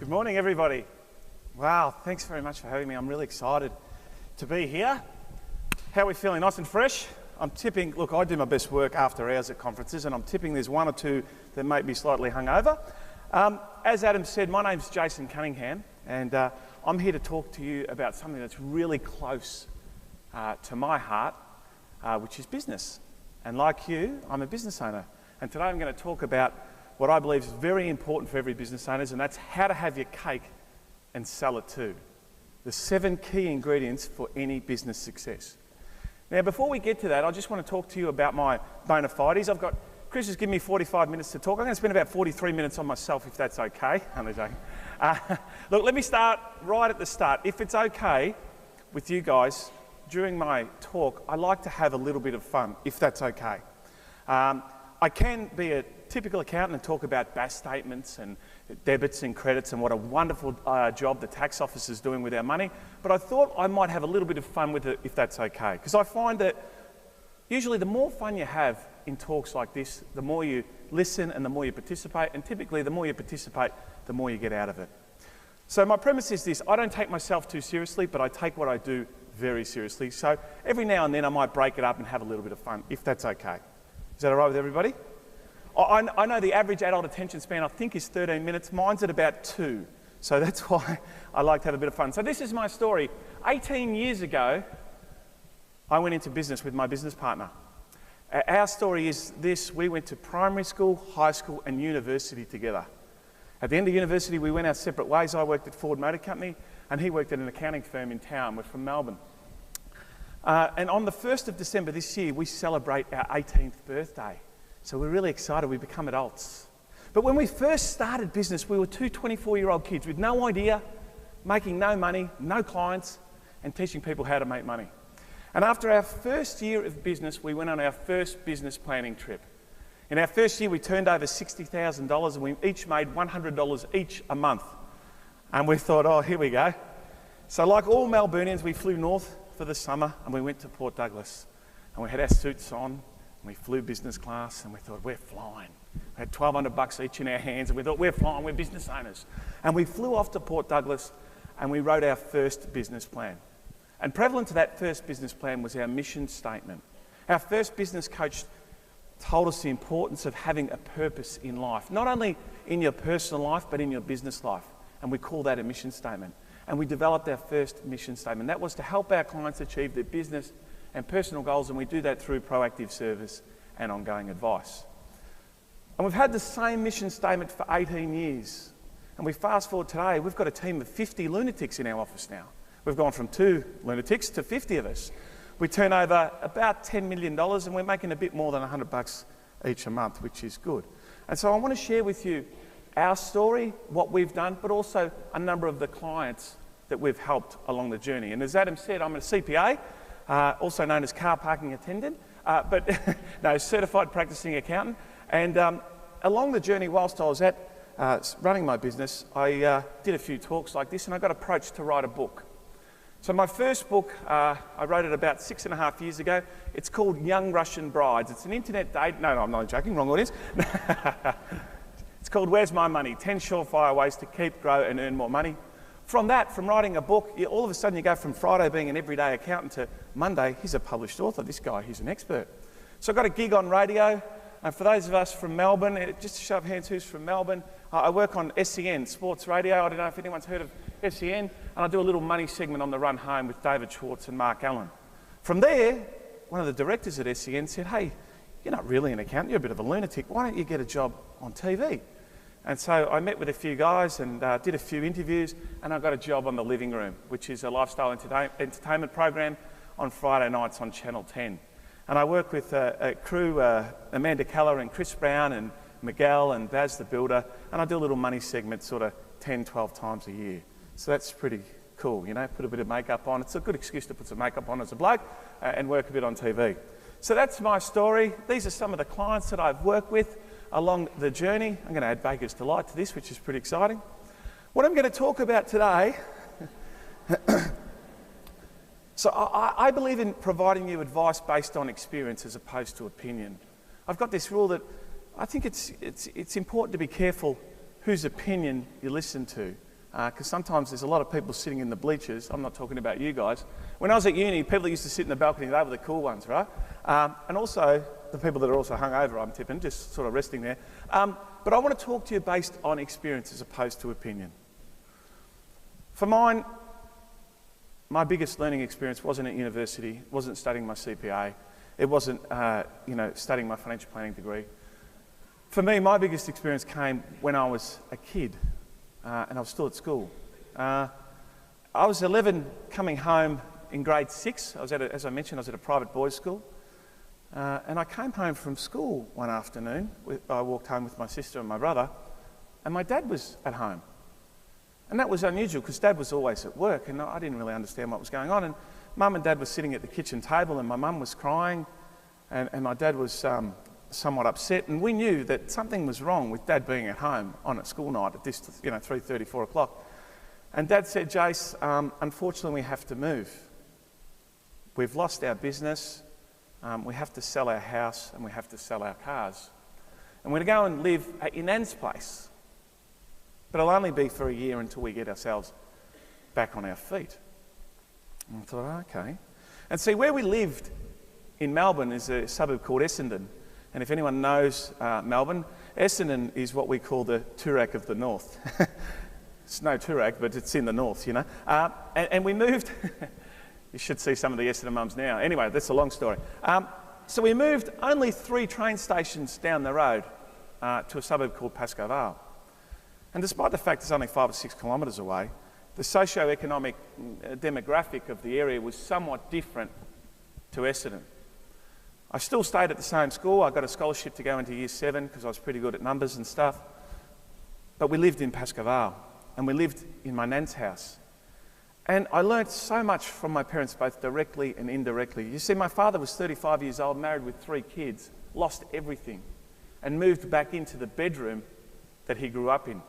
Good morning, everybody. Wow, thanks very much for having me. I'm really excited to be here. How are we feeling? Nice and fresh? I'm tipping, look, I do my best work after hours at conferences, and I'm tipping there's one or two that make me slightly hungover. As Adam said, my name's Jason Cunningham, and I'm here to talk to you about something that's really close to my heart, which is business. And like you, I'm a business owner. And today I'm going to talk about what I believe is very important for every business owner, and that's how to have your cake and sell it too. The 7 key ingredients for any business success. Now, before we get to that, I just want to talk to you about my bona fides. Chris has given me 45 minutes to talk. I'm going to spend about 43 minutes on myself, if that's okay. I'm joking. Look, let me start right at the start. If it's okay with you guys, during my talk, I like to have a little bit of fun, if that's okay. I can be a typical accountant and talk about BAS statements and debits and credits and what a wonderful job the tax office is doing with our money, but I thought I might have a little bit of fun with it, if that's okay. Because I find that usually the more fun you have in talks like this, the more you listen and the more you participate, and typically the more you participate, the more you get out of it. So my premise is this: I don't take myself too seriously, but I take what I do very seriously. So every now and then I might break it up and have a little bit of fun, if that's okay. Is that all right with everybody? I know the average adult attention span, I think, is 13 minutes. Mine's at about 2. So that's why I like to have a bit of fun. So this is my story. 18 years ago, I went into business with my business partner. Our story is this: we went to primary school, high school and university together. At the end of university, we went our separate ways. I worked at Ford Motor Company and he worked at an accounting firm in town. We're from Melbourne. And on the 1st of December this year, we celebrate our 18th birthday. So we're really excited. We become adults. But when we first started business, we were two 24-year-old kids with no idea, making no money, no clients, and teaching people how to make money. And after our first year of business, we went on our first business planning trip. In our first year, we turned over $60,000 and we each made $100 each a month. And we thought, oh, here we go. So like all Melburnians, we flew north for the summer and we went to Port Douglas. And we had our suits on. We flew business class and we thought, we're flying. We had $1,200 each in our hands and we thought, we're flying, we're business owners. And we flew off to Port Douglas and we wrote our first business plan. And prevalent to that first business plan was our mission statement. Our first business coach told us the importance of having a purpose in life, not only in your personal life, but in your business life. And we call that a mission statement. And we developed our first mission statement. That was to help our clients achieve their business and personal goals, and we do that through proactive service and ongoing advice. And we've had the same mission statement for 18 years. And we fast forward today, we've got a team of 50 lunatics in our office now. We've gone from 2 lunatics to 50 of us. We turn over about $10 million and we're making a bit more than $100 each a month, which is good. And so I want to share with you our story, what we've done, but also a number of the clients that we've helped along the journey. And as Adam said, I'm a CPA, also known as car parking attendant, but no, certified practicing accountant. And along the journey, whilst I was at running my business, I did a few talks like this and I got approached to write a book. So my first book, I wrote it about 6.5 years ago. It's called Young Russian Brides. It's an internet date. No, I'm not joking, wrong audience. It's called Where's My Money? 10 surefire ways to keep, grow and earn more money. From writing a book, all of a sudden you go from Friday being an everyday accountant to Monday, he's a published author. This guy, he's an expert. So I got a gig on radio. And for those of us from Melbourne, just to show of hands who's from Melbourne, I work on SEN, Sports Radio. I don't know if anyone's heard of SEN. And I do a little money segment on the run home with David Schwartz and Mark Allen. From there, one of the directors at SEN said, hey, you're not really an accountant, you're a bit of a lunatic. Why don't you get a job on TV? And so I met with a few guys and did a few interviews, and I got a job on The Living Room, which is a lifestyle entertainment program on Friday nights on Channel 10. And I work with a crew, Amanda Keller and Chris Brown and Miguel and Baz the Builder, and I do a little money segment sort of 10, 12 times a year. So that's pretty cool, you know, put a bit of makeup on. It's a good excuse to put some makeup on as a bloke and work a bit on TV. So that's my story. These are some of the clients that I've worked with along the journey. I'm going to add Baker's Delight to this, which is pretty exciting. What I'm going to talk about today, so I believe in providing you advice based on experience as opposed to opinion. I've got this rule that I think it's important to be careful whose opinion you listen to. because sometimes there's a lot of people sitting in the bleachers. I'm not talking about you guys. When I was at uni, people used to sit in the balcony. They were the cool ones, right? And also the people that are also hungover, I'm tipping, just sort of resting there. But I want to talk to you based on experience as opposed to opinion. For mine, my biggest learning experience wasn't at university, wasn't studying my CPA, it wasn't studying my financial planning degree. For me, my biggest experience came when I was a kid, and I was still at school. I was 11, coming home in grade 6. As I mentioned, I was at a private boys' school. And I came home from school one afternoon. I walked home with my sister and my brother, and my dad was at home. And that was unusual because Dad was always at work, and I didn't really understand what was going on. And Mum and Dad were sitting at the kitchen table, and my mum was crying, and my dad was somewhat upset. And we knew that something was wrong with Dad being at home on a school night at this, 3:30, 4 o'clock. And Dad said, "Jace, unfortunately, we have to move. We've lost our business. We have to sell our house, and we have to sell our cars. And we're going to go and live at your nan's place. But it'll only be for a year until we get ourselves back on our feet." And I thought, okay. And see, where we lived in Melbourne is a suburb called Essendon. And if anyone knows Melbourne, Essendon is what we call the Toorak of the north. It's no Toorak, but it's in the north, and we moved... You should see some of the Essendon mums now. Anyway, that's a long story. So we moved only 3 train stations down the road to a suburb called Pascoe Vale. And despite the fact it's only 5 or 6 kilometres away, the socio-economic demographic of the area was somewhat different to Essendon. I still stayed at the same school. I got a scholarship to go into year 7 because I was pretty good at numbers and stuff. But we lived in Pascoe Vale, and we lived in my nan's house. And I learnt so much from my parents, both directly and indirectly. You see, my father was 35 years old, married with 3 kids, lost everything, and moved back into the bedroom that he grew up in.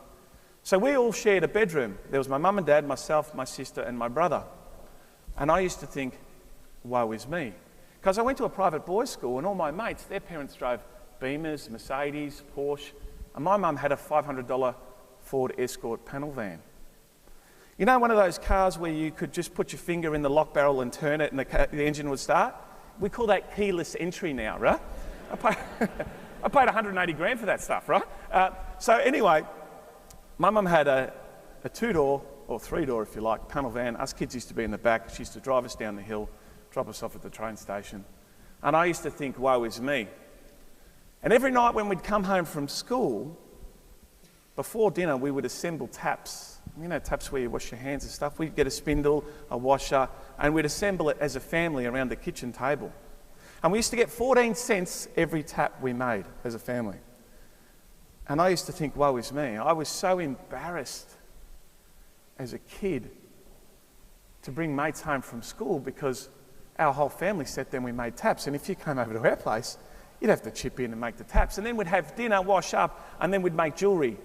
So we all shared a bedroom. There was my mum and dad, myself, my sister, and my brother. And I used to think, woe is me. Because I went to a private boys' school, and all my mates, their parents drove Beamers, Mercedes, Porsche, and my mum had a $500 Ford Escort panel van. You know, one of those cars where you could just put your finger in the lock barrel and turn it and the engine would start? We call that keyless entry now, right? I paid 180 grand for that stuff, right? So anyway, my mum had a 2-door, or 3-door if you like, panel van. Us kids used to be in the back. She used to drive us down the hill, drop us off at the train station. And I used to think, woe is me. And every night when we'd come home from school, before dinner we would assemble taps. You know, taps where you wash your hands and stuff. We'd get a spindle, a washer, and we'd assemble it as a family around the kitchen table. And we used to get 14 cents every tap we made as a family. And I used to think, woe is me. I was so embarrassed as a kid to bring mates home from school because our whole family sat there and we made taps. And if you came over to our place, you'd have to chip in and make the taps. And then we'd have dinner, wash up, and then we'd make jewellery.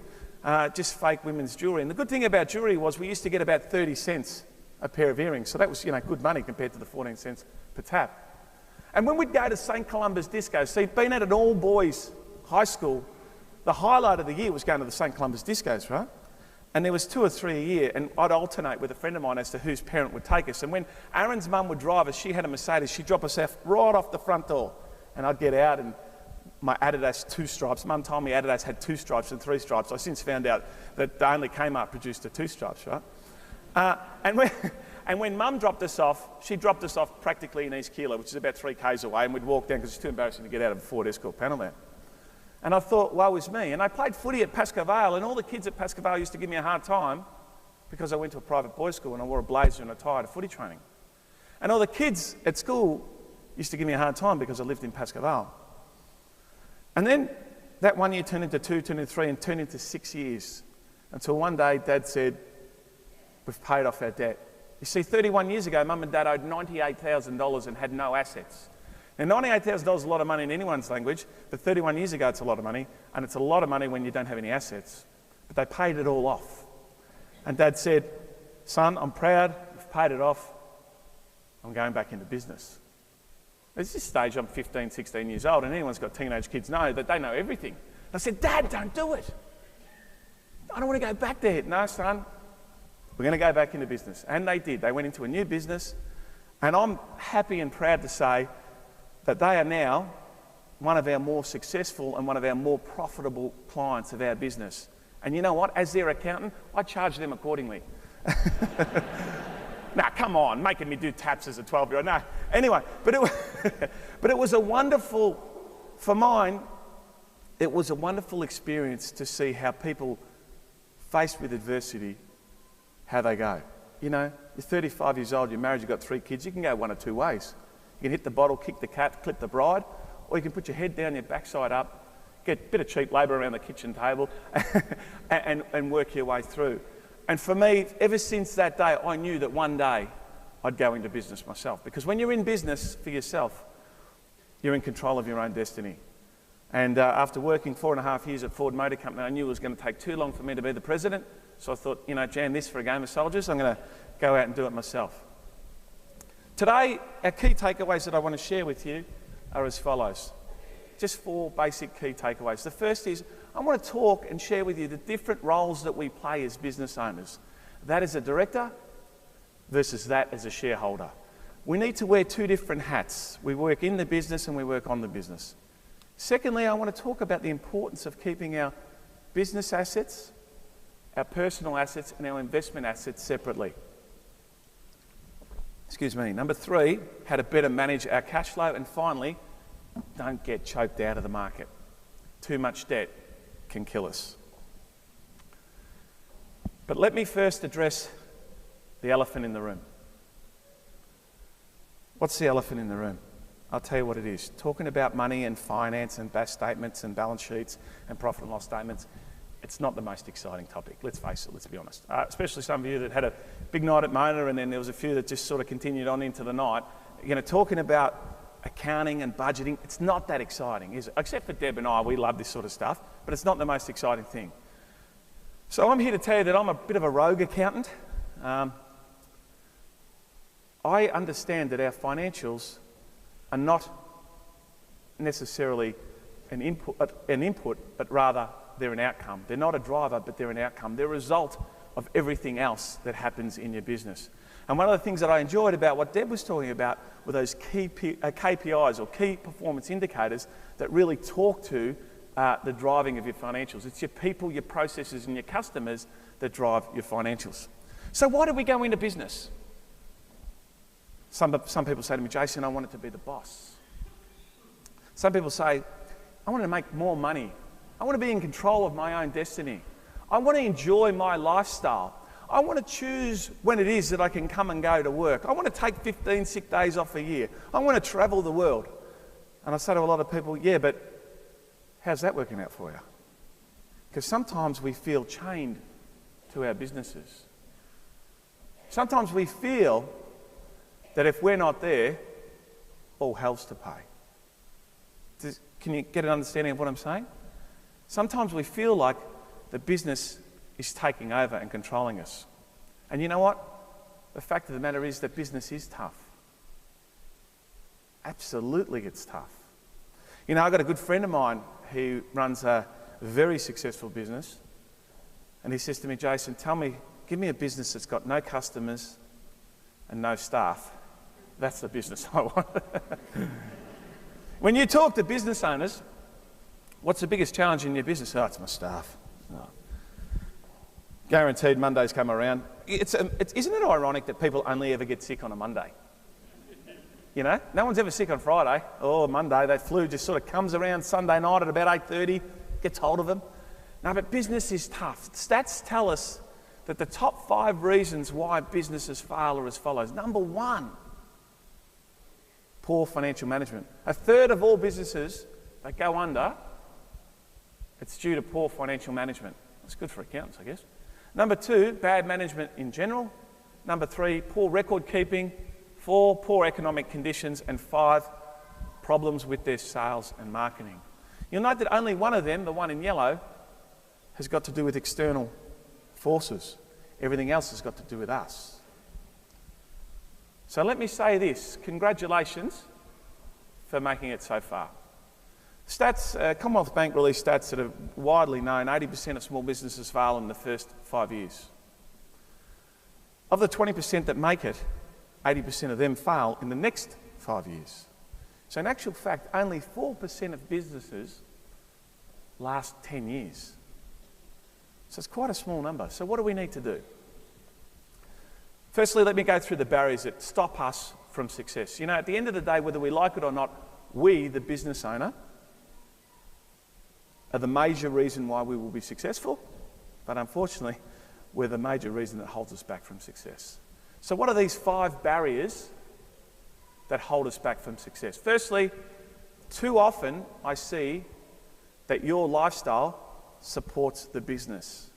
Just fake women's jewellery. And the good thing about jewellery was we used to get about 30 cents a pair of earrings. So that was, good money compared to the 14 cents per tap. And when we'd go to St. Columba's Disco, see, being at an all-boys high school, the highlight of the year was going to the St. Columba's Discos, right? And there was 2 or 3 a year, and I'd alternate with a friend of mine as to whose parent would take us. And when Aaron's mum would drive us, she had a Mercedes, she'd drop us off right off the front door. And I'd get out and my Adidas 2 stripes. Mum told me Adidas had 2 stripes and 3 stripes. I since found out that only Kmart produced the 2 stripes, right? And when Mum dropped us off, she dropped us off practically in East Keilor, which is about 3 k's away, and we'd walk down because it's too embarrassing to get out of a Ford Escort panel van. And I thought, woe is me. And I played footy at Pascoe Vale, and all the kids at Pascoe Vale used to give me a hard time because I went to a private boys' school and I wore a blazer and a tie to footy training. And all the kids at school used to give me a hard time because I lived in Pascoe Vale. And then that 1 year turned into 2, turned into 3, and turned into 6 years. Until one day, Dad said, we've paid off our debt. You see, 31 years ago, Mum and Dad owed $98,000 and had no assets. Now, $98,000 is a lot of money in anyone's language, but 31 years ago, it's a lot of money, and it's a lot of money when you don't have any assets. But they paid it all off. And Dad said, son, I'm proud, we've paid it off, I'm going back into business. At this stage, I'm 15, 16 years old, and anyone's got teenage kids know that they know everything. I said, Dad, don't do it. I don't want to go back there. No, son, we're going to go back into business. And they did. They went into a new business. And I'm happy and proud to say that they are now one of our more successful and one of our more profitable clients of our business. And you know what? As their accountant, I charge them accordingly. Nah, come on, making me do taps as a 12-year-old. No, anyway, but it was a wonderful, for mine, it was a wonderful experience to see how people faced with adversity, how they go. You know, you're 35 years old, you're married, you've got 3 kids, you can go one of 2 ways. You can hit the bottle, kick the cat, clip the bride, or you can put your head down, your backside up, get a bit of cheap labour around the kitchen table and work your way through. And for me, ever since that day, I knew that one day I'd go into business myself. Because when you're in business for yourself, you're in control of your own destiny. And after working 4.5 years at Ford Motor Company, I knew it was going to take too long for me to be the president. So I thought, you know, jam this for a game of soldiers. I'm going to go out and do it myself. Today, our key takeaways that I want to share with you are as follows. Just 4 basic key takeaways. The first is, I want to talk and share with you the different roles that we play as business owners. That as a director versus that as a shareholder. We need to wear 2 different hats. We work in the business and we work on the business. Secondly, I want to talk about the importance of keeping our business assets, our personal assets and our investment assets separately. Excuse me. Number 3, how to better manage our cash flow. And finally, don't get choked out of the market. Too much debt can kill us. But let me first address the elephant in the room. What's the elephant in the room? I'll tell you what it is. Talking about money and finance and BAS statements and balance sheets and profit and loss statements, it's not the most exciting topic. Let's face it, let's be honest. Especially some of you that had a big night at Mona and then there was a few that just sort of continued on into the night. You know, talking about accounting and budgeting, it's not that exciting, is it? Except for Deb and I, we love this sort of stuff, but it's not the most exciting thing. So I'm here to tell you that I'm a bit of a rogue accountant. I understand that our financials are not necessarily an input, but rather they're an outcome. They're not a driver, but they're an outcome. They're a result of everything else that happens in your business. And one of the things that I enjoyed about what Deb was talking about were those key KPIs or key performance indicators that really talk to the driving of your financials. It's your people, your processes and your customers that drive your financials. So why did we go into business? Some people say to me, Jason, I wanted to be the boss. Some people say, I want to make more money. I want to be in control of my own destiny. I want to enjoy my lifestyle. I want to choose when it is that I can come and go to work. I want to take 15 sick days off a year. I want to travel the world. And I say to a lot of people, yeah, but how's that working out for you? Because sometimes we feel chained to our businesses. Sometimes we feel that if we're not there, all hell's to pay. Can you get an understanding of what I'm saying? Sometimes we feel like the business is taking over and controlling us. And you know what? The fact of the matter is that business is tough. Absolutely it's tough. You know, I've got a good friend of mine who runs a very successful business, and he says to me, Jason, give me a business that's got no customers and no staff. That's the business I want. When you talk to business owners, what's the biggest challenge in your business? Oh, it's my staff. Oh. Guaranteed Mondays come around. Isn't it ironic that people only ever get sick on a Monday? You know, no one's ever sick on Friday or Monday. That flu just sort of comes around Sunday night at about 8:30, gets hold of them. No, but business is tough. Stats tell us that the top 5 reasons why businesses fail are as follows. Number 1, poor financial management. 1/3 of all businesses that go under, it's due to poor financial management. That's good for accountants, I guess. Number 2, bad management in general. Number 3, poor record keeping. 4, poor economic conditions. And 5, problems with their sales and marketing. You'll note that only one of them, the one in yellow, has got to do with external forces. Everything else has got to do with us. So let me say this, congratulations for making it so far. Stats, Commonwealth Bank released stats that are widely known. 80% of small businesses fail in the first 5 years. Of the 20% that make it, 80% of them fail in the next 5 years. So in actual fact, only 4% of businesses last 10 years. So it's quite a small number. So what do we need to do? Firstly, let me go through the barriers that stop us from success. You know, at the end of the day, whether we like it or not, we, the business owner, are the major reason why we will be successful, but unfortunately, we're the major reason that holds us back from success. So what are these 5 barriers that hold us back from success? Firstly, too often I see that your lifestyle supports the business,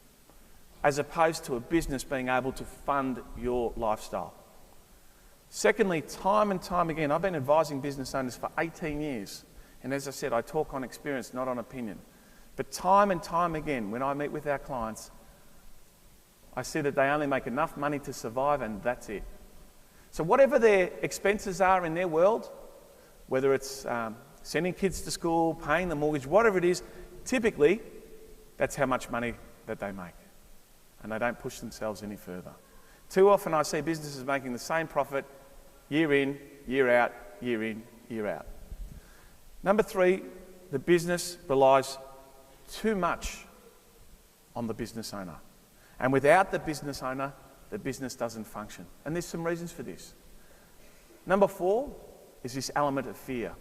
as opposed to a business being able to fund your lifestyle. Secondly, time and time again, I've been advising business owners for 18 years, and as I said, I talk on experience, not on opinion. But time and time again, when I meet with our clients, I see that they only make enough money to survive, and that's it. So whatever their expenses are in their world, whether it's sending kids to school, paying the mortgage, whatever it is, typically that's how much money that they make. And they don't push themselves any further. Too often I see businesses making the same profit year in, year out, year in, year out. Number 3, the business relies too much on the business owner. And without the business owner, the business doesn't function. And there's some reasons for this. Number 4 is this element of fear.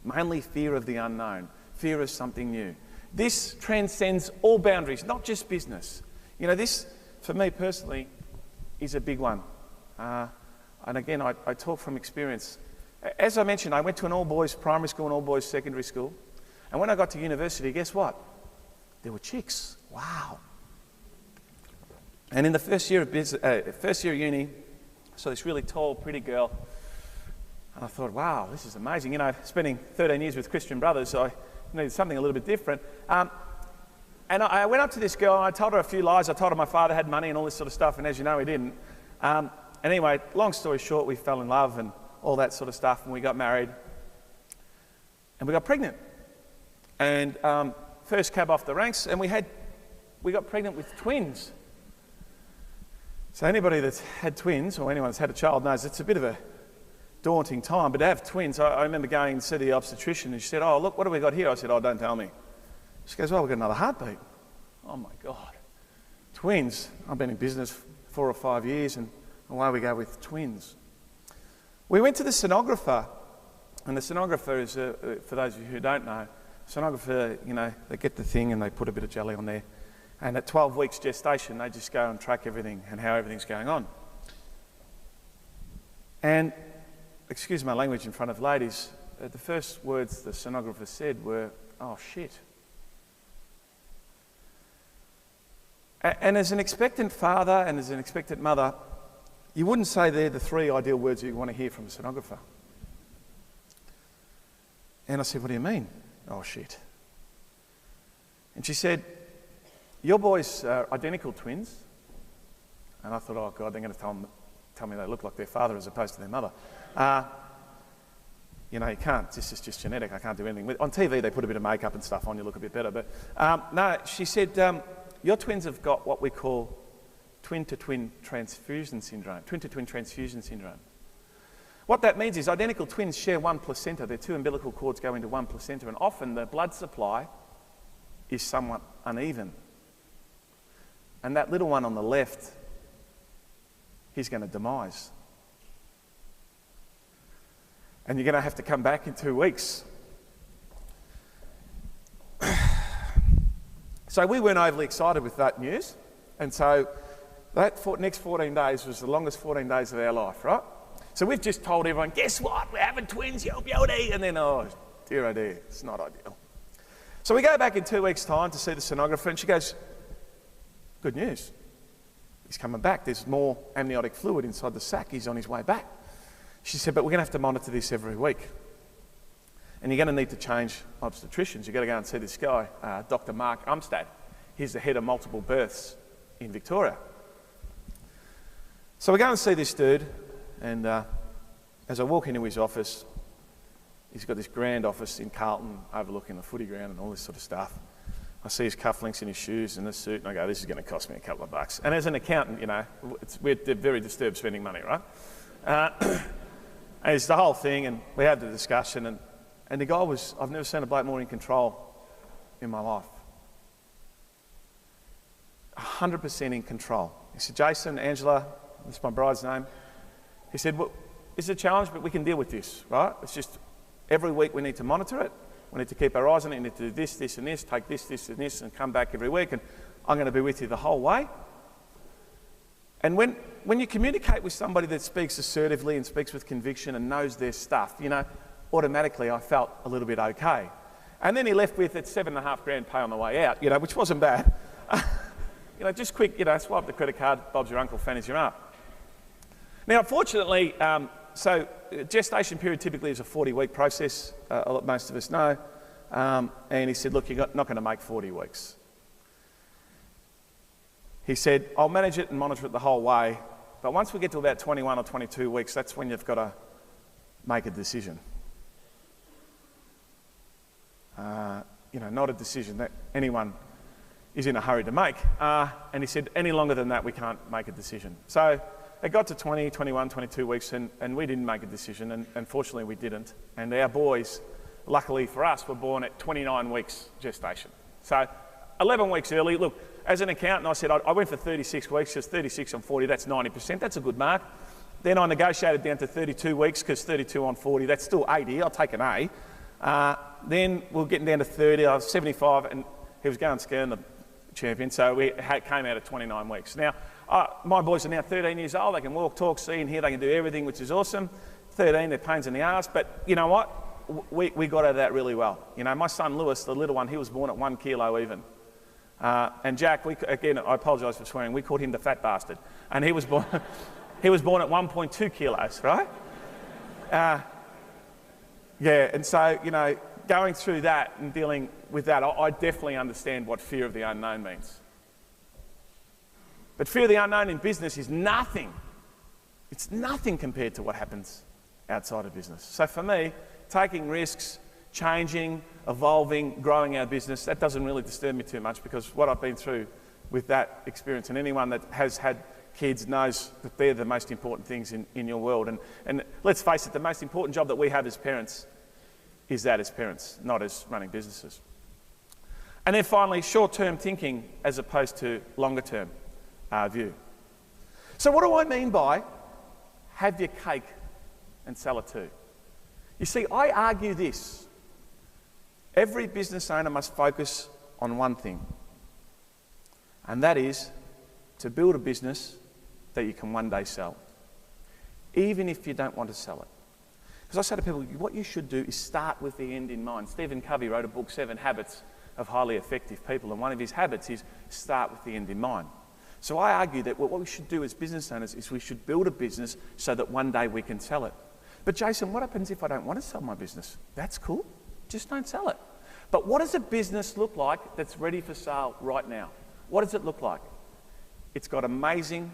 Mainly fear of the unknown, fear of something new. This transcends all boundaries, not just business. You know, this, for me personally, is a big one. And again, I talk from experience. As I mentioned, I went to an all-boys primary school and all-boys secondary school. And when I got to university, guess what? There were chicks. Wow. And in the first year of uni, I saw this really tall, pretty girl. And I thought, wow, this is amazing. You know, spending 13 years with Christian brothers, I needed something a little bit different. And I went up to this girl and I told her a few lies. I told her my father had money and all this sort of stuff, and as you know, he didn't. And anyway, long story short, we fell in love and all that sort of stuff, and we got married. And we got pregnant. And first cab off the ranks, and we got pregnant with twins. So anybody that's had twins, or anyone that's had a child, knows it's a bit of a daunting time. But to have twins, I remember going to see the obstetrician, and she said, "Oh, look, what have we got here?" I said, "Oh, don't tell me." She goes, "Well, we've got another heartbeat." Oh my God. Twins. I've been in business 4 or 5 years, and away we go with twins. We went to the sonographer, and the sonographer is, for those of you who don't know, sonographer, you know, they get the thing and they put a bit of jelly on there. And at 12 weeks gestation, they just go and track everything and how everything's going on. And, excuse my language in front of ladies, the first words the sonographer said were, "Oh, shit." And as an expectant father and as an expectant mother, you wouldn't say they're the 3 ideal words you want to hear from a sonographer. And I said, "What do you mean?" "Oh, shit." And she said, "Your boys are identical twins." And I thought, oh God, they're going to tell me they look like their father as opposed to their mother. You know, you can't, this is just genetic, I can't do anything with. On TV they put a bit of makeup and stuff on, you look a bit better. But no, she said, your twins have got what we call twin-to-twin transfusion syndrome. Twin-to-twin transfusion syndrome. What that means is identical twins share one placenta. Their 2 umbilical cords go into one placenta, and often the blood supply is somewhat uneven. And that little one on the left, he's going to demise. And you're going to have to come back in 2 weeks. So we weren't overly excited with that news. And so that next 14 days was the longest 14 days of our life, right? So we've just told everyone, guess what? We're having twins, yo beauty. And then, oh dear, it's not ideal. So we go back in 2 weeks' time to see the sonographer, and she goes, "Good news. He's coming back. There's more amniotic fluid inside the sac. He's on his way back." She said, "But we're going to have to monitor this every week. And you're going to need to change obstetricians. You've got to go and see this guy, Dr. Mark Umstad. He's the head of multiple births in Victoria." So we go and see this dude, and as I walk into his office, he's got this grand office in Carlton overlooking the footy ground and all this sort of stuff. I see his cufflinks in his shoes and the suit, and I go, this is going to cost me a couple of bucks. And as an accountant, we're very disturbed spending money, right? And it's the whole thing, and we had the discussion, and the guy was, I've never seen a bloke more in control in my life. 100% in control. He said, Jason, Angela, that's my bride's name. He said, well, it's a challenge, but we can deal with this, right? It's just every week we need to monitor it. We need to keep our eyes on it. We need to do this, this, and this, take this, this, and this, and come back every week. And I'm going to be with you the whole way. And when you communicate with somebody that speaks assertively and speaks with conviction and knows their stuff, automatically I felt a little bit okay. And then he left with it's $7.5 grand pay on the way out, which wasn't bad. Just quick, swipe the credit card, Bob's your uncle, Fanny's your aunt. Now, unfortunately, so gestation period typically is a 40-week process, most of us know. And he said, look, you're not going to make 40 weeks. He said, I'll manage it and monitor it the whole way, but once we get to about 21 or 22 weeks, that's when you've got to make a decision. Not a decision that anyone is in a hurry to make. And he said, any longer than that, we can't make a decision. So it got to 20, 21, 22 weeks, and we didn't make a decision, and unfortunately we didn't. And our boys, luckily for us, were born at 29 weeks gestation. So 11 weeks early. Look, as an accountant, I said I went for 36 weeks, because 36 on 40, that's 90%. That's a good mark. Then I negotiated down to 32 weeks, because 32 on 40, that's still 80. I'll take an A. Then we were getting down to 30. I was 75, and he was going skiing the champion, so we came out at 29 weeks. Now, my boys are now 13 years old. They can walk, talk, see, and hear. They can do everything, which is awesome. 13, they're pains in the arse, but you know what? We got out of that really well. My son Lewis, the little one, he was born at 1 kilo even. And Jack, again, I apologise for swearing, we called him the fat bastard. And he was born, he was born at 1.2 kilos, right? And so, going through that and dealing with that, I definitely understand what fear of the unknown means. But fear of the unknown in business is nothing. It's nothing compared to what happens outside of business. So for me, taking risks, changing, evolving, growing our business, that doesn't really disturb me too much, because what I've been through with that experience, and anyone that has had kids knows that they're the most important things in your world. And let's face it, the most important job that we have as parents is that as parents, not as running businesses. And then finally, short-term thinking as opposed to longer-term view. So what do I mean by have your cake and sell it too? You see, I argue this. Every business owner must focus on one thing, and that is to build a business that you can one day sell, even if you don't want to sell it. Because I say to people, what you should do is start with the end in mind. Stephen Covey wrote a book, 7 Habits of Highly Effective People, and one of his habits is start with the end in mind. So I argue that what we should do as business owners is we should build a business so that one day we can sell it. But Jason, what happens if I don't want to sell my business? That's cool, just don't sell it. But what does a business look like that's ready for sale right now? What does it look like? It's got amazing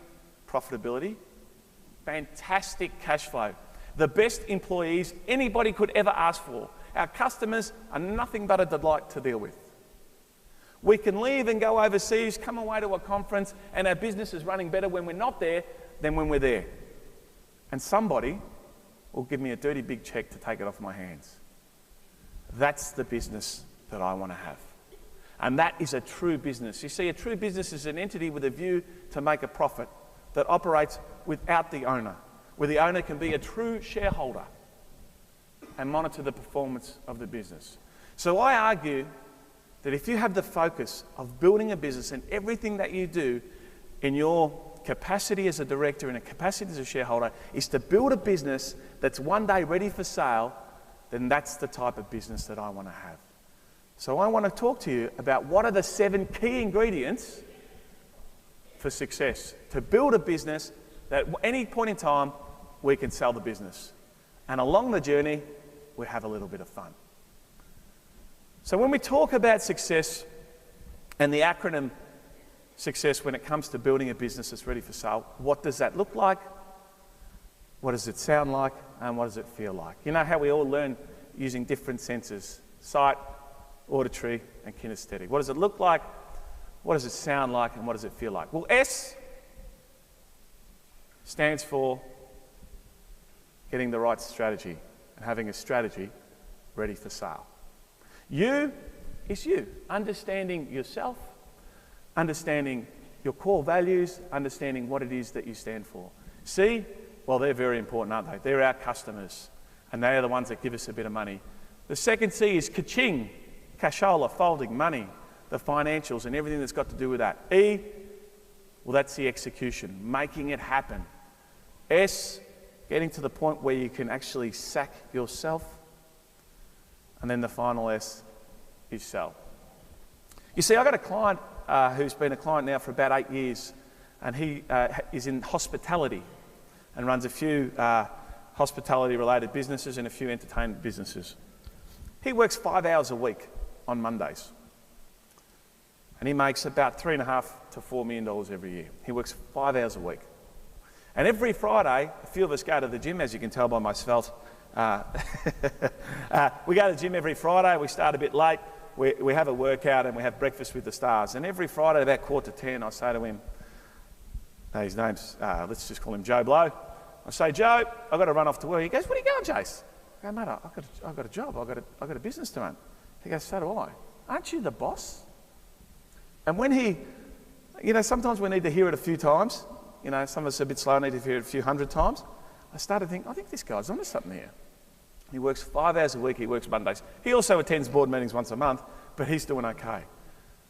profitability, fantastic cash flow, the best employees anybody could ever ask for. Our customers are nothing but a delight to deal with. We can leave and go overseas, come away to a conference, and our business is running better when we're not there than when we're there. And somebody will give me a dirty big check to take it off my hands. That's the business that I want to have. And that is a true business. You see, a true business is an entity with a view to make a profit that operates without the owner, where the owner can be a true shareholder and monitor the performance of the business. So I argue that if you have the focus of building a business and everything that you do in your capacity as a director and a capacity as a shareholder is to build a business that's one day ready for sale, then that's the type of business that I want to have. So I want to talk to you about what are the 7 key ingredients for success to build a business that at any point in time we can sell the business. And along the journey, we have a little bit of fun. So when we talk about success and the acronym success when it comes to building a business that's ready for sale, what does that look like? What does it sound like? And what does it feel like? You know how we all learn using different senses: sight, auditory, and kinesthetic. What does it look like? What does it sound like? And what does it feel like? Well, S stands for getting the right strategy and having a strategy ready for sale. U is you, understanding yourself, understanding your core values, understanding what it is that you stand for. C, well, they're very important, aren't they? They're our customers, and they are the ones that give us a bit of money. The second C is ka-ching, cashola, folding, money, the financials and everything that's got to do with that. E, well, that's the execution, making it happen. S, getting to the point where you can actually sack yourself. And then the final S is sell. You see, I've got a client who's been a client now for about 8 years, and he is in hospitality and runs a few hospitality-related businesses and a few entertainment businesses. He works 5 hours a week on Mondays, and he makes about $3.5 to $4 million every year. He works 5 hours a week. And every Friday, a few of us go to the gym, as you can tell by my svelte. We go to the gym every Friday. We start a bit late. We have a workout and we have breakfast with the stars. And every Friday, about 9:45, I say to him, his name's, let's just call him Joe Blow. I say, Joe, I've got to run off to work. He goes, where are you going, Jace? I go, mate, I've got a job. I've got a business to run. He goes, so do I. Aren't you the boss? And when he, sometimes we need to hear it a few times. Some of us are a bit slow, need to hear it a few hundred times. I started thinking, I think this guy's onto something here. He works 5 hours a week, he works Mondays. He also attends board meetings once a month, but he's doing okay.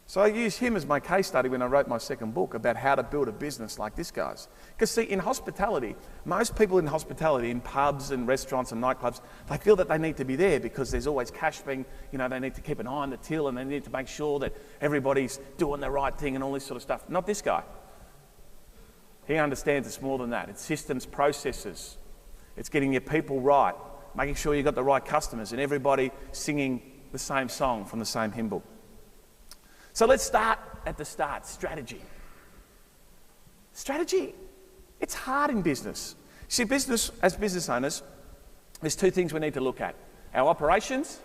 So I used him as my case study when I wrote my second book about how to build a business like this guy's. Because see, in hospitality, most people in hospitality, in pubs and restaurants and nightclubs, they feel that they need to be there because there's always cash being, they need to keep an eye on the till and they need to make sure that everybody's doing the right thing and all this sort of stuff. Not this guy. He understands it's more than that. It's systems, processes. It's getting your people right, making sure you've got the right customers and everybody singing the same song from the same hymn book. So let's start at the start, strategy. Strategy, it's hard in business. See, as business owners, there's two things we need to look at. Our operations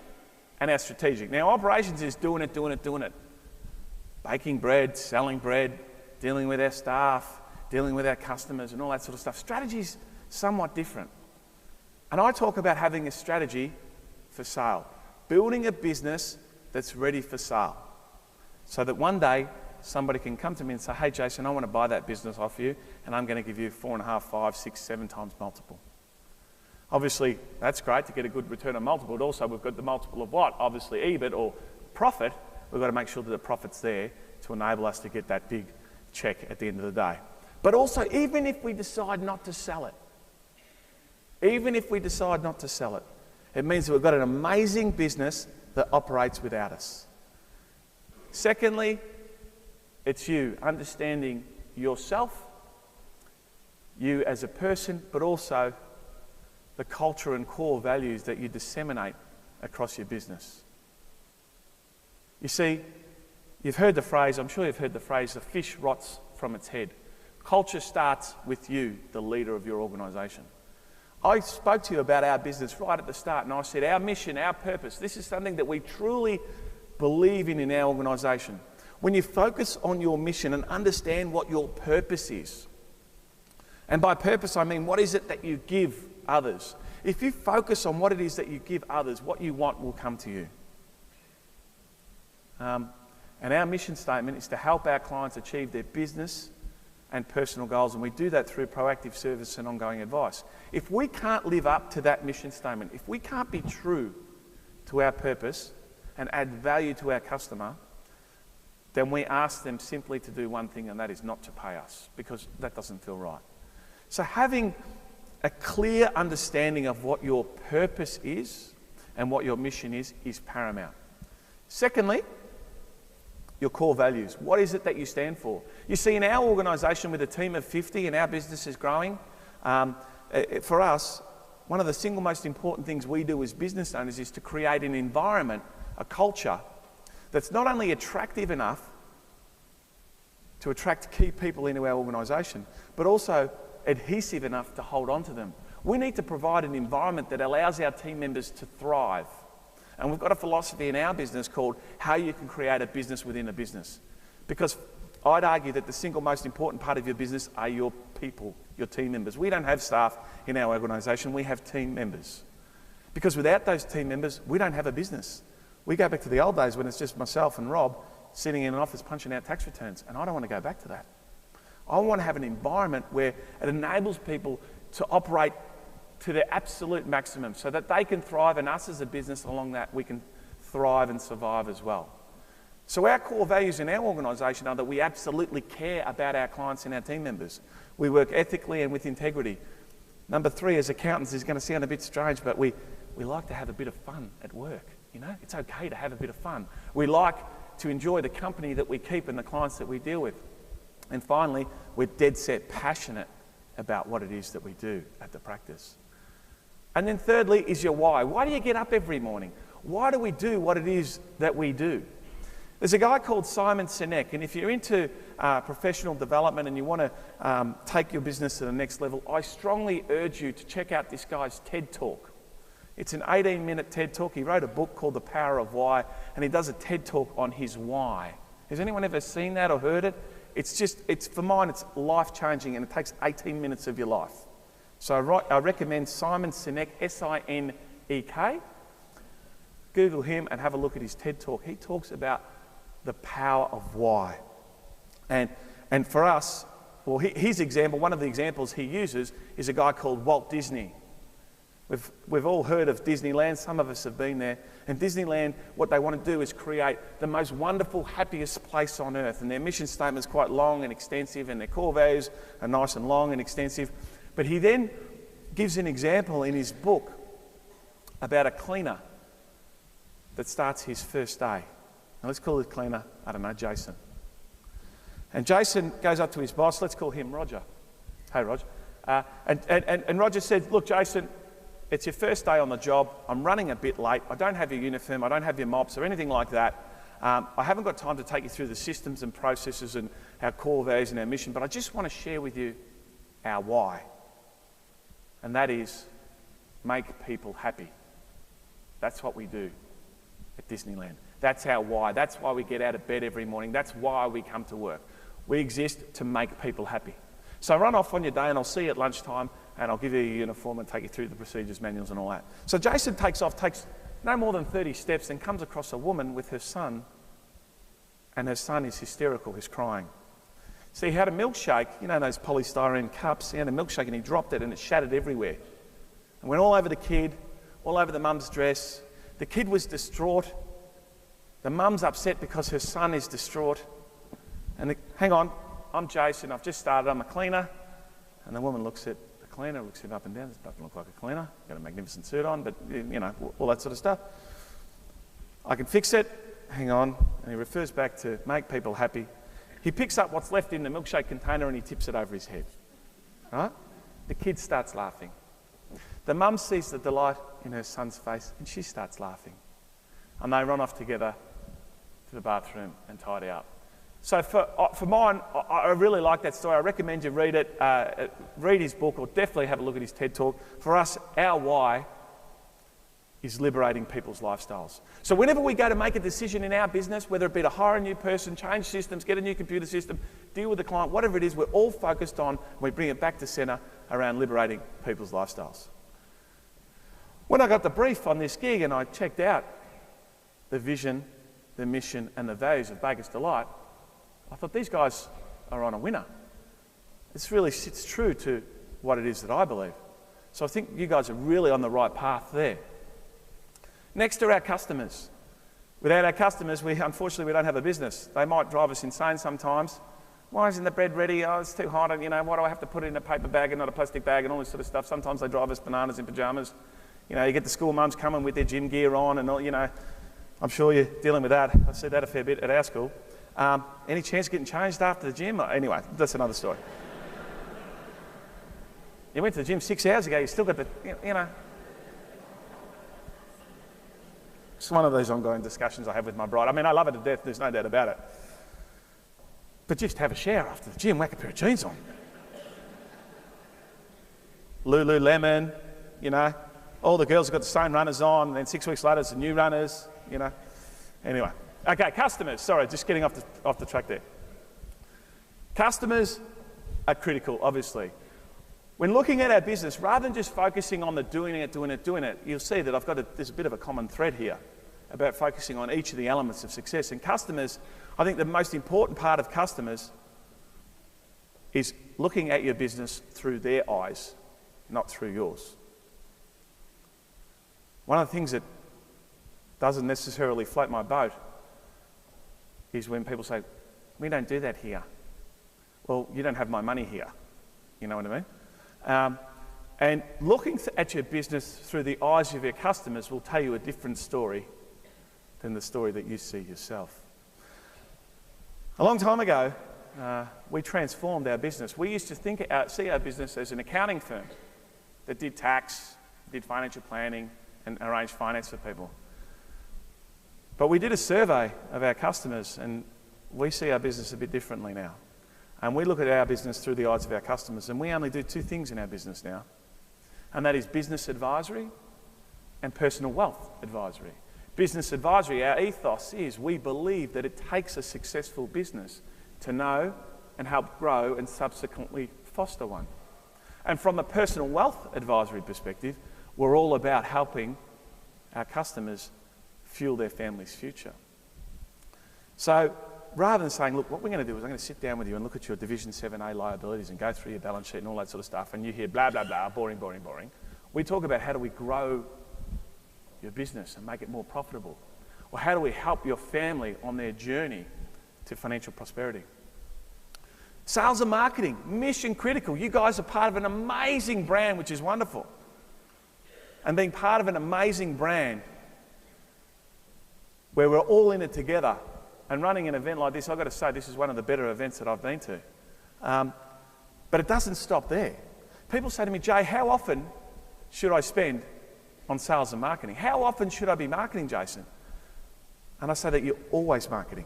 and our strategic. Now, operations is doing it. Baking bread, selling bread, dealing with our staff, dealing with our customers and all that sort of stuff. Strategy's somewhat different. And I talk about having a strategy for sale, building a business that's ready for sale, so that one day somebody can come to me and say, hey Jason, I want to buy that business off you and I'm going to give you 4.5, 5, 6, 7 times multiple. Obviously, that's great to get a good return on multiple, but also we've got the multiple of what? Obviously EBIT or profit. We've got to make sure that the profit's there to enable us to get that big check at the end of the day. But also, even if we decide not to sell it, it means that we've got an amazing business that operates without us. Secondly, it's you understanding yourself, you as a person, but also the culture and core values that you disseminate across your business. You see, you've heard the phrase, I'm sure you've heard the phrase, the fish rots from its head. Culture starts with you, the leader of your organisation. I spoke to you about our business right at the start, and I said our mission, our purpose, this is something that we truly believe in our organisation. When you focus on your mission and understand what your purpose is, and by purpose I mean what is it that you give others. If you focus on what it is that you give others, what you want will come to you. And our mission statement is to help our clients achieve their business and personal goals, and we do that through proactive service and ongoing advice. If we can't live up to that mission statement, if we can't be true to our purpose and add value to our customer, then we ask them simply to do one thing, and that is not to pay us, because that doesn't feel right. So having a clear understanding of what your purpose is and what your mission is paramount. Secondly, your core values. What is it that you stand for? You see, in our organisation with a team of 50 and our business is growing, for us, one of the single most important things we do as business owners is to create an environment, a culture, that's not only attractive enough to attract key people into our organisation, but also adhesive enough to hold on to them. We need to provide an environment that allows our team members to thrive, And we've got a philosophy in our business called how you can create a business within a business. Because I'd argue that the single most important part of your business are your people, your team members. We don't have staff in our organisation, we have team members. Because without those team members, we don't have a business. We go back to the old days when it's just myself and Rob sitting in an office punching out tax returns, and I don't want to go back to that. I want to have an environment where it enables people to operate to their absolute maximum so that they can thrive, and us as a business along that, we can thrive and survive as well. So our core values in our organisation are that we absolutely care about our clients and our team members. We work ethically and with integrity. Number 3, as accountants, is going to sound a bit strange, but we like to have a bit of fun at work. You know, it's okay to have a bit of fun. We like to enjoy the company that we keep and the clients that we deal with. And finally, we're dead set passionate about what it is that we do at the practice. And then thirdly is your why. Why do you get up every morning? Why do we do what it is that we do? There's a guy called Simon Sinek, and if you're into professional development and you want to take your business to the next level, I strongly urge you to check out this guy's TED Talk. It's an 18-minute TED Talk. He wrote a book called The Power of Why, and he does a TED Talk on his why. Has anyone ever seen that or heard it? For mine, it's life-changing, and it takes 18 minutes of your life. So I recommend Simon Sinek, S-I-N-E-K. Google him and have a look at his TED Talk. He talks about the power of why. And for us, well, his example, one of the examples he uses is a guy called Walt Disney. We've all heard of Disneyland. Some of us have been there. And Disneyland, what they want to do is create the most wonderful, happiest place on earth. And their mission statement is quite long and extensive, and their core values are nice and long and extensive. But he then gives an example in his book about a cleaner that starts his first day. Now let's call the cleaner, I don't know, Jason. And Jason goes up to his boss. Let's call him Roger. Hey, Roger. And Roger said, look, Jason, it's your first day on the job. I'm running a bit late. I don't have your uniform. I don't have your mops or anything like that. I haven't got time to take you through the systems and processes and our core values and our mission, but I just want to share with you our why. And that is make people happy. That's what we do at Disneyland. That's our why. That's why we get out of bed every morning. That's why we come to work. We exist to make people happy. So run off on your day and I'll see you at lunchtime and I'll give you your uniform and take you through the procedures manuals and all that. So Jason takes off, takes no more than 30 steps and comes across a woman with her son, and her son is hysterical, he's crying. So he had a milkshake, you know those polystyrene cups, he had a milkshake and he dropped it and it shattered everywhere. And went all over the kid, all over the mum's dress. The kid was distraught. The mum's upset because her son is distraught. And hang on, I'm Jason, I've just started, I'm a cleaner. And the woman looks at the cleaner, looks him up and down, this doesn't look like a cleaner, got a magnificent suit on, but you know, all that sort of stuff. I can fix it, hang on. And he refers back to make people happy. He picks up what's left in the milkshake container and he tips it over his head. Right? The kid starts laughing. The mum sees the delight in her son's face and she starts laughing. And they run off together to the bathroom and tidy up. So for mine, I really like that story. I recommend you read it, read his book, or definitely have a look at his TED Talk. For us, our why is liberating people's lifestyles. So whenever we go to make a decision in our business, whether it be to hire a new person, change systems, get a new computer system, deal with the client, whatever it is, we're all focused on, we bring it back to centre around liberating people's lifestyles. When I got the brief on this gig and I checked out the vision, the mission and the values of Baker's Delight, I thought these guys are on a winner. It's true to what it is that I believe. So I think you guys are really on the right path there. Next are our customers. Without our customers, unfortunately we don't have a business. They might drive us insane sometimes. Why isn't the bread ready? Oh, it's too hot. And, why do I have to put it in a paper bag and not a plastic bag and all this sort of stuff? Sometimes they drive us bananas in pyjamas. You get the school mums coming with their gym gear on and all, I'm sure you're dealing with that. I see that a fair bit at our school. Any chance of getting changed after the gym? Anyway, that's another story. You went to the gym 6 hours ago, you still got the, It's one of those ongoing discussions I have with my bride. I mean, I love her to death, there's no doubt about it. But just have a shower after the gym, whack a pair of jeans on. Lululemon, All the girls have got the same runners on, and then 6 weeks later it's the new runners, you know. Anyway, okay, customers. Sorry, just getting off the track there. Customers are critical, obviously. When looking at our business, rather than just focusing on the doing it, you'll see that there's a bit of a common thread here about focusing on each of the elements of success. And customers, I think the most important part of customers is looking at your business through their eyes, not through yours. One of the things that doesn't necessarily float my boat is when people say, we don't do that here. Well, you don't have my money here. You know what I mean? And looking at your business through the eyes of your customers will tell you a different story than the story that you see yourself. A long time ago, we transformed our business. We used to see our business as an accounting firm that did tax, did financial planning, and arranged finance for people. But we did a survey of our customers, and we see our business a bit differently now. And we look at our business through the eyes of our customers, and we only do two things in our business now, and that is business advisory and personal wealth advisory. Business advisory, our ethos is we believe that it takes a successful business to know and help grow and subsequently foster one. And from a personal wealth advisory perspective, we're all about helping our customers fuel their family's future. So rather than saying, look, what we're going to do is I'm going to sit down with you and look at your Division 7A liabilities and go through your balance sheet and all that sort of stuff, and you hear blah, blah, blah, boring, boring, boring. We talk about how do we grow your business and make it more profitable. Or how do we help your family on their journey to financial prosperity. Sales and marketing, mission critical. You guys are part of an amazing brand, which is wonderful. And being part of an amazing brand where we're all in it together and running an event like this, I've got to say, this is one of the better events that I've been to. But it doesn't stop there. People say to me, Jay, how often should I spend on sales and marketing? How often should I be marketing, Jason? And I say that you're always marketing.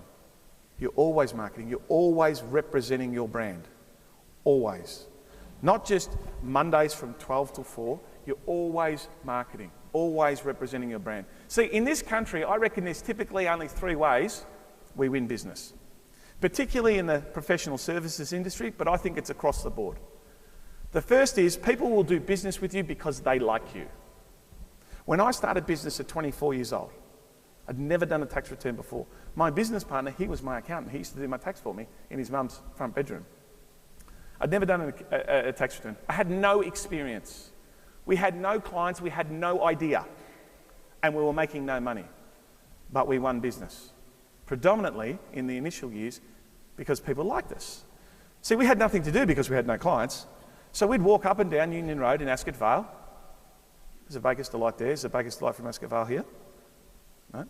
You're always marketing. You're always representing your brand. Always. Not just Mondays from 12 till 4. You're always marketing. Always representing your brand. See, in this country, I reckon there's typically only 3 ways we win business. Particularly in the professional services industry, but I think it's across the board. The first is people will do business with you because they like you. When I started business at 24 years old, I'd never done a tax return before. My business partner, he was my accountant. He used to do my tax for me in his mum's front bedroom. I'd never done a tax return. I had no experience. We had no clients. We had no idea. And we were making no money. But we won business. Predominantly in the initial years because people liked us. See, we had nothing to do because we had no clients. So we'd walk up and down Union Road in Ascot Vale. There's a Baker's Delight there. There's a Baker's Delight from Ascot Vale here. Right?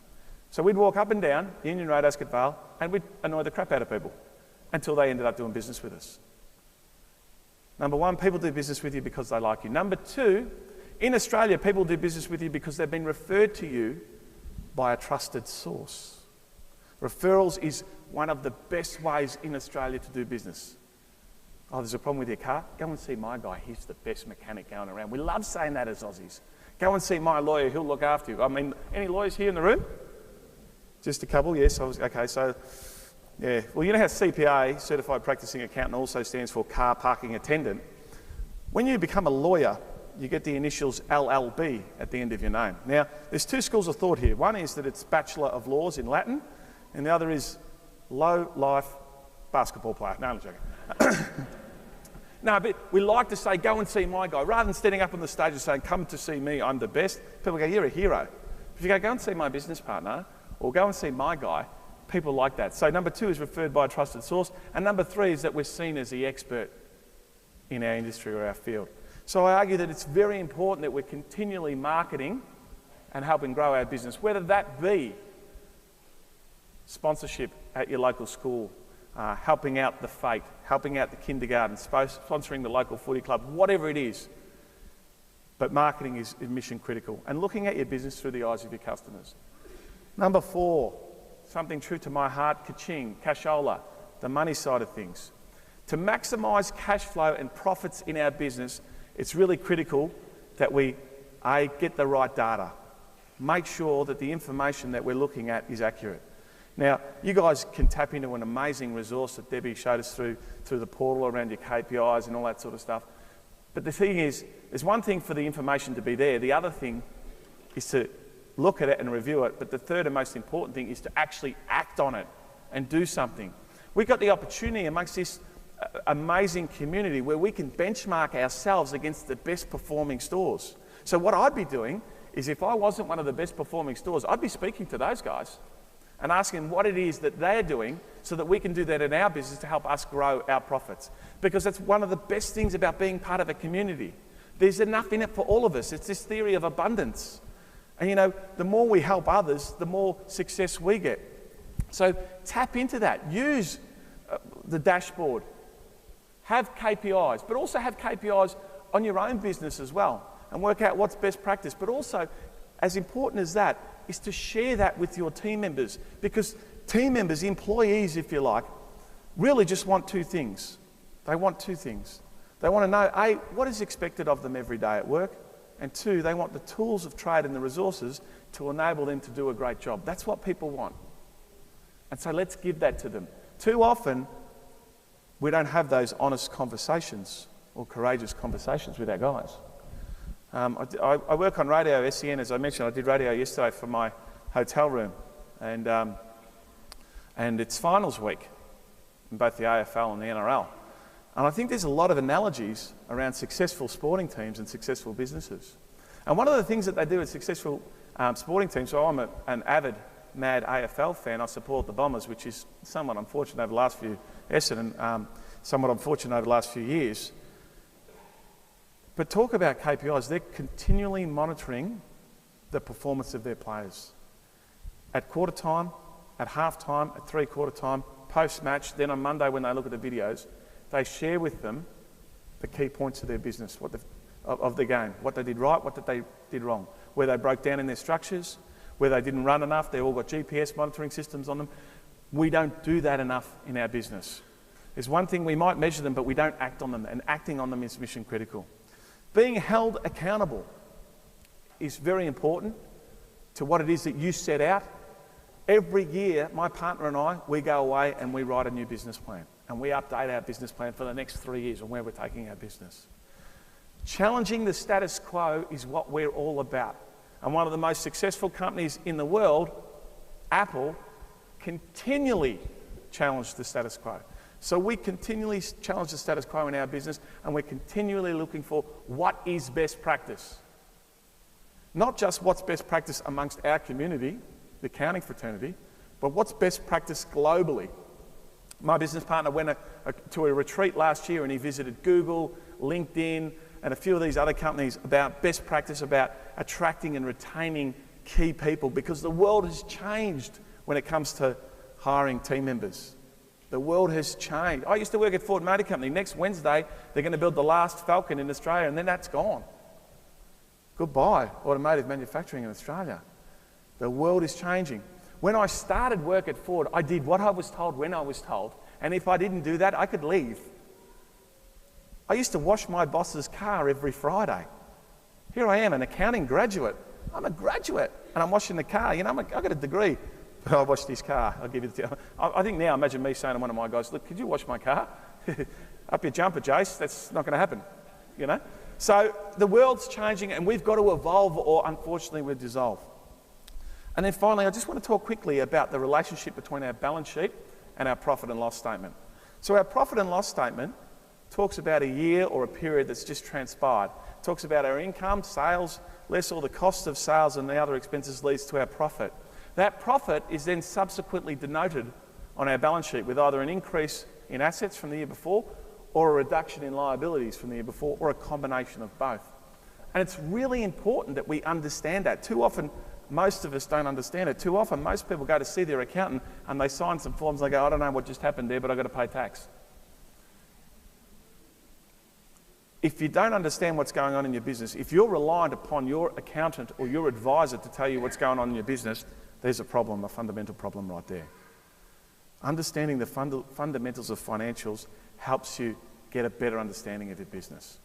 So we'd walk up and down Union Road, Ascot Vale, and we'd annoy the crap out of people until they ended up doing business with us. Number one, people do business with you because they like you. Number two, in Australia, people do business with you because they've been referred to you by a trusted source. Referrals is one of the best ways in Australia to do business. Oh, there's a problem with your car? Go and see my guy. He's the best mechanic going around. We love saying that as Aussies. Go and see my lawyer. He'll look after you. I mean, any lawyers here in the room? Just a couple? Yes. Okay, so, yeah. Well, you know how CPA, Certified Practicing Accountant, also stands for Car Parking Attendant? When you become a lawyer, you get the initials LLB at the end of your name. Now, there's 2 schools of thought here. One is that it's Bachelor of Laws in Latin, and the other is Low Life Basketball Player. No, I'm joking. No, but we like to say, go and see my guy. Rather than standing up on the stage and saying, come to see me, I'm the best, people go, you're a hero. If you go and see my business partner, or go and see my guy, people like that. So number 2 is referred by a trusted source, and number 3 is that we're seen as the expert in our industry or our field. So I argue that it's very important that we're continually marketing and helping grow our business, whether that be sponsorship at your local school, helping out the fete, helping out the kindergarten, sponsoring the local footy club, whatever it is. But marketing is mission critical. And looking at your business through the eyes of your customers. Number 4, something true to my heart, ka-ching, cashola, the money side of things. To maximise cash flow and profits in our business, it's really critical that we get the right data. Make sure that the information that we're looking at is accurate. Now, you guys can tap into an amazing resource that Debbie showed us through the portal around your KPIs and all that sort of stuff. But the thing is, there's one thing for the information to be there. The other thing is to look at it and review it. But the third and most important thing is to actually act on it and do something. We've got the opportunity amongst this amazing community where we can benchmark ourselves against the best performing stores. So what I'd be doing is, if I wasn't one of the best performing stores, I'd be speaking to those guys and asking what it is that they're doing so that we can do that in our business to help us grow our profits. Because that's one of the best things about being part of a community. There's enough in it for all of us. It's this theory of abundance. And you know, the more we help others, the more success we get. So tap into that. Use the dashboard. Have KPIs, but also have KPIs on your own business as well, and work out what's best practice. But also, as important as that, is to share that with your team members, because team members, employees if you like, really just want two things. They want two things. They want to know, A, what is expected of them every day at work, and two, they want the tools of trade and the resources to enable them to do a great job. That's what people want. And so let's give that to them. Too often, we don't have those honest conversations or courageous conversations with our guys. I work on radio, SEN, as I mentioned. I did radio yesterday from my hotel room, and it's finals week in both the AFL and the NRL. And I think there's a lot of analogies around successful sporting teams and successful businesses. And one of the things that they do with successful sporting teams, so I'm an avid, mad AFL fan. I support the Bombers, which is somewhat unfortunate over the last few, Essendon, somewhat unfortunate over the last few years. But talk about KPIs. They're continually monitoring the performance of their players. At quarter time, at half time, at three-quarter time, post-match, then on Monday when they look at the videos, they share with them the key points of their business, of the game, what they did right, what they did wrong, where they broke down in their structures, where they didn't run enough. They've all got GPS monitoring systems on them. We don't do that enough in our business. There's one thing, we might measure them, but we don't act on them, and acting on them is mission critical. Being held accountable is very important to what it is that you set out. Every year, my partner and I, we go away and we write a new business plan, and we update our business plan for the next 3 years on where we're taking our business. Challenging the status quo is what we're all about. And one of the most successful companies in the world, Apple, continually challenge the status quo. So we continually challenge the status quo in our business, and we're continually looking for what is best practice. Not just what's best practice amongst our community, the accounting fraternity, but what's best practice globally. My business partner went to a retreat last year, and he visited Google, LinkedIn, and a few of these other companies about best practice, about attracting and retaining key people, because the world has changed when it comes to hiring team members. The world has changed. I used to work at Ford Motor Company. Next Wednesday, they're going to build the last Falcon in Australia, and then that's gone. Goodbye, automotive manufacturing in Australia. The world is changing. When I started work at Ford, I did what I was told when I was told, and if I didn't do that, I could leave. I used to wash my boss's car every Friday. Here I am, an accounting graduate. I'm a graduate, and I'm washing the car. You know, I've got a degree. I washed his car. I'll give it to you. I think now, imagine me saying to one of my guys, look, could you wash my car? Up your jumper, Jace. That's not going to happen, you know. So the world's changing, and we've got to evolve, or unfortunately we'll dissolve. And then finally, I just want to talk quickly about the relationship between our balance sheet and our profit and loss statement. So our profit and loss statement talks about a year or a period that's just transpired. It talks about our income, sales, less all the cost of sales and the other expenses leads to our profit. That profit is then subsequently denoted on our balance sheet with either an increase in assets from the year before, or a reduction in liabilities from the year before, or a combination of both. And it's really important that we understand that. Too often, most of us don't understand it. Too often, most people go to see their accountant and they sign some forms and they go, I don't know what just happened there, but I've got to pay tax. If you don't understand what's going on in your business, if you're reliant upon your accountant or your advisor to tell you what's going on in your business, there's a problem, a fundamental problem right there. Understanding the fundamentals of financials helps you get a better understanding of your business.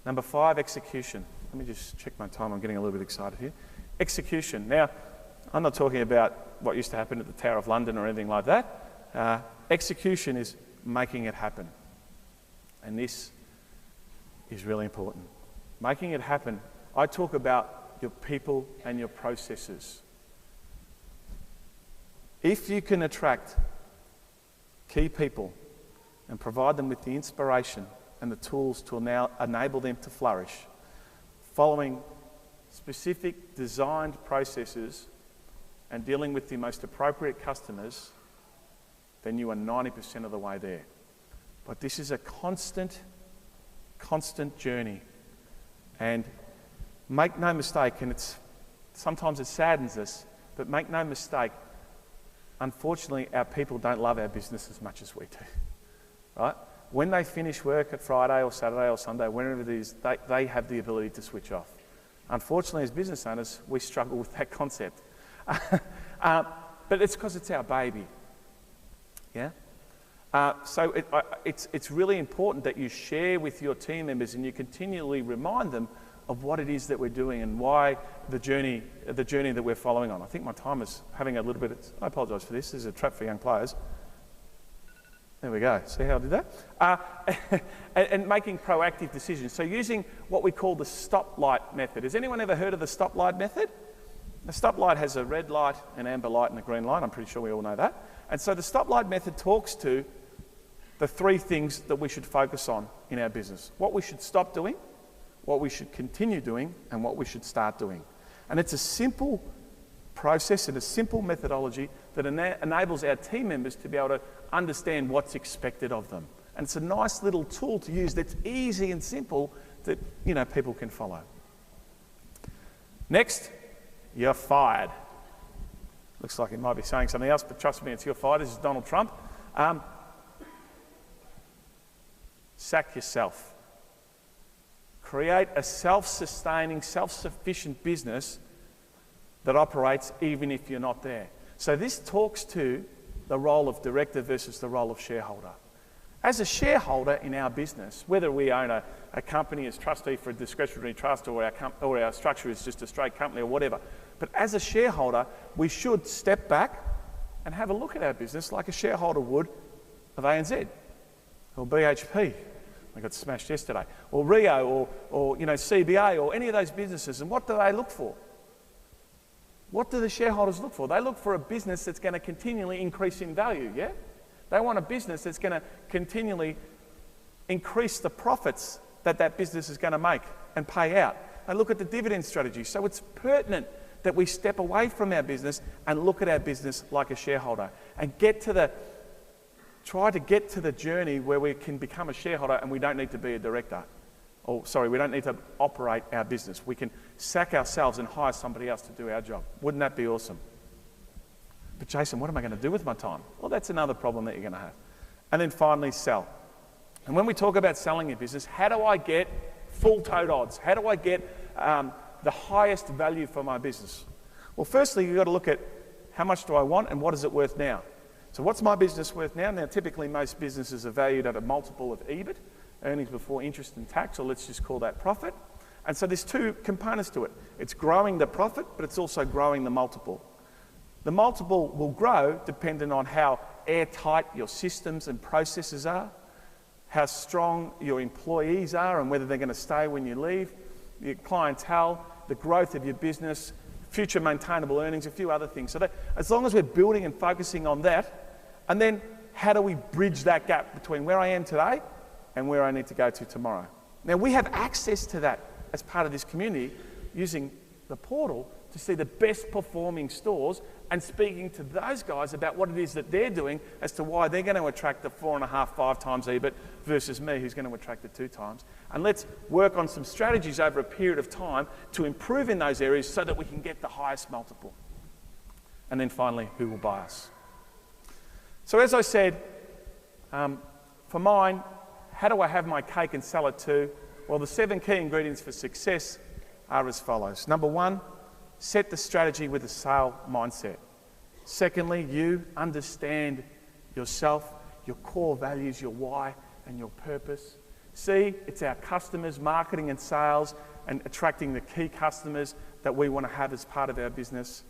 Number 5, execution. Let me just check my time. I'm getting a little bit excited here. Execution. Now, I'm not talking about what used to happen at the Tower of London or anything like that. Execution is making it happen. And this is really important. Making it happen. I talk about your people and your processes. If you can attract key people and provide them with the inspiration and the tools to now enable them to flourish, following specific designed processes and dealing with the most appropriate customers, then you are 90% of the way there. But this is a constant journey. And make no mistake, and sometimes it saddens us, but make no mistake, unfortunately, our people don't love our business as much as we do, right? When they finish work at Friday or Saturday or Sunday, whenever it is, they have the ability to switch off. Unfortunately, as business owners, we struggle with that concept. But it's because it's our baby, yeah? So it's really important that you share with your team members and you continually remind them of what it is that we're doing and why the journey that we're following on. I think my time is having a little bit. I apologise for this. This is a trap for young players. There we go. See how I did that? And making proactive decisions. So using what we call the stoplight method. Has anyone ever heard of the stoplight method? The stoplight has a red light, an amber light, and a green light. I'm pretty sure we all know that. And so the stoplight method talks to the 3 things that we should focus on in our business. What we should stop doing, what we should continue doing, and what we should start doing. And it's a simple process and a simple methodology that enables our team members to be able to understand what's expected of them. And it's a nice little tool to use that's easy and simple that, people can follow. Next, you're fired. Looks like it might be saying something else, but trust me, it's you're fired. This is Donald Trump. Sack yourself. Create a self-sustaining, self-sufficient business that operates even if you're not there. So this talks to the role of director versus the role of shareholder. As a shareholder in our business, whether we own a company as trustee for a discretionary trust or our structure is just a straight company or whatever, but as a shareholder, we should step back and have a look at our business like a shareholder would of ANZ or BHP. I got smashed yesterday, or Rio, or CBA, or any of those businesses. And what do they look for? What do the shareholders look for? They look for a business that's going to continually increase in value, yeah? They want a business that's going to continually increase the profits that business is going to make and pay out. They look at the dividend strategy. So it's pertinent that we step away from our business and look at our business like a shareholder and try to get to the journey where we can become a shareholder and we don't need to be a director. We don't need to operate our business. We can sack ourselves and hire somebody else to do our job. Wouldn't that be awesome? But Jason, what am I going to do with my time? Well, that's another problem that you're going to have. And then finally, sell. And when we talk about selling your business, how do I get full tote odds? How do I get the highest value for my business? Well, firstly, you've got to look at how much do I want and what is it worth now? So what's my business worth now? Now, typically most businesses are valued at a multiple of EBIT, earnings before interest and tax, or let's just call that profit. And so there's 2 components to it. It's growing the profit, but it's also growing the multiple. The multiple will grow depending on how airtight your systems and processes are, how strong your employees are and whether they're going to stay when you leave, your clientele, the growth of your business, future maintainable earnings, a few other things. So that as long as we're building and focusing on that, and then how do we bridge that gap between where I am today and where I need to go to tomorrow? Now, we have access to that as part of this community using the portal to see the best performing stores and speaking to those guys about what it is that they're doing as to why they're going to attract the 4.5, 5 times EBIT versus me who's going to attract the 2 times. And let's work on some strategies over a period of time to improve in those areas so that we can get the highest multiple. And then finally, who will buy us? So as I said, for mine, how do I have my cake and sell it too? Well, the 7 key ingredients for success are as follows. Number 1, set the strategy with a sale mindset. Secondly, you understand yourself, your core values, your why and your purpose. C, it's our customers, marketing and sales, and attracting the key customers that we want to have as part of our business.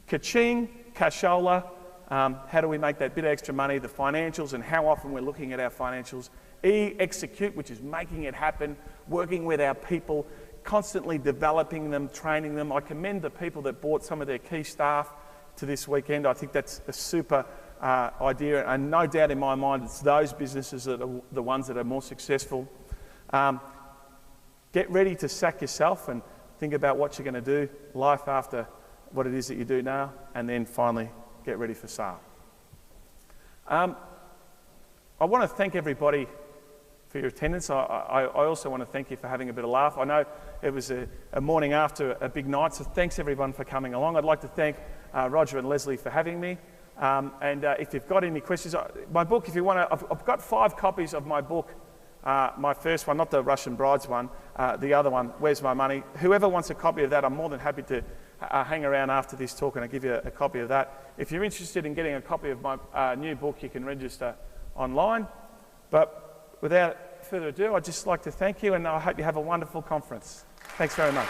Ka-ching, cashola, how do we make that bit of extra money, the financials, and how often we're looking at our financials. E, execute, which is making it happen, working with our people, constantly developing them, training them. I commend the people that brought some of their key staff to this weekend. I think that's a super idea, and no doubt in my mind it's those businesses that are the ones that are more successful. Get ready to sack yourself and think about what you're going to do, life after what it is that you do now, and then finally get ready for sale. I want to thank everybody for your attendance. I also want to thank you for having a bit of laugh. I know it was a morning after a big night, so thanks everyone for coming along. I'd like to thank Roger and Leslie for having me. And if you've got any questions, my book, if you want to, I've got 5 copies of my book. My first one, not the Russian Brides one, the other one, Where's My Money? Whoever wants a copy of that, I'm more than happy to hang around after this talk and I'll give you a copy of that. If you're interested in getting a copy of my new book, you can register online. But without further ado, I'd just like to thank you, and I hope you have a wonderful conference. Thanks very much.